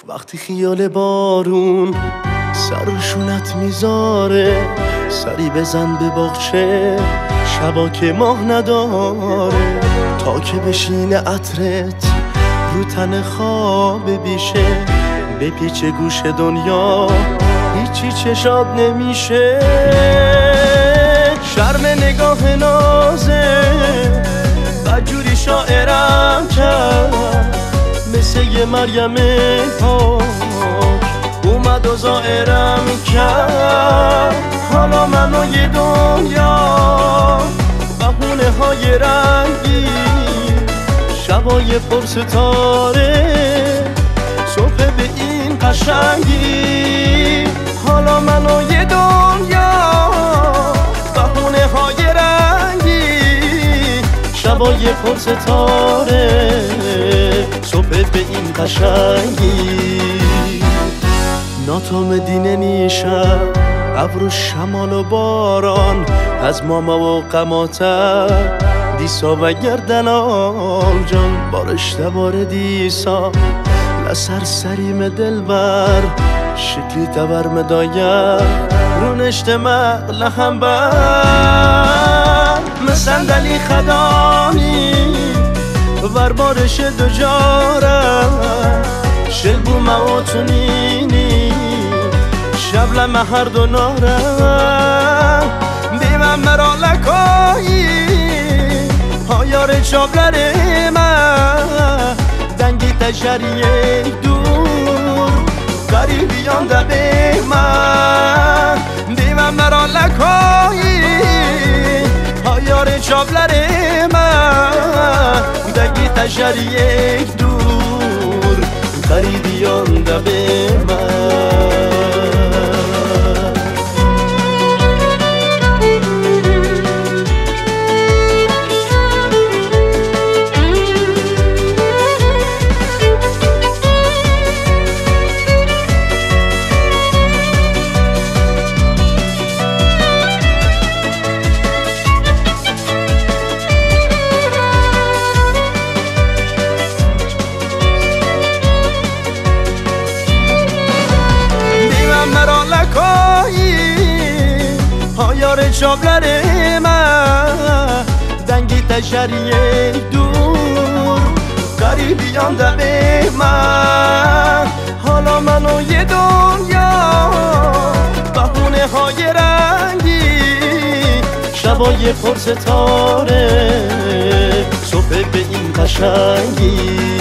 وقتی خیال بارون سرشونت میذاره، سری بزن به باغچه شبا که ماه نداره، تا که بشینه عطرت رو تن خواب بیشه، به پیچ گوش دنیا هیچی چشات نمیشه. شرم نگاه نازه بدجوری شاعرم کرد، مثل یه مریم پاک اومد و زائرم کرد. حالا من و یه دنیا بهونه های رنگی، شبای پر ستاره صبح به این قشنگی. حالا من و یه دنیا بهونه های رنگی، شبای پر ستاره صبح به این قشنگی. ناتام دینه نیشم ابر و شمال و باران، از ماما و قماتر دیسا و گردنان جان. بارشته بار دیسا لسر سریم دلبر، شکلی تورم دایر رونشت مقل هم بر. مسندلی خدانی ور بارش دو جاره، شلبو مواتونینی شبل هر دو ناره. بیمم مرا لکایی هایار چابلر من، دنگی تشریه دور قریبیان دبه من. بیمم مرا لکایی هایار چابلر من، دنگی تشریه دور قریبیان دبه من. هایار چابلر من، دنگی تشریه دور قریبیان دبه من. حالا من و یه دنیا بهونه های رنگی، شبای پر ستاره صبح به این قشنگی.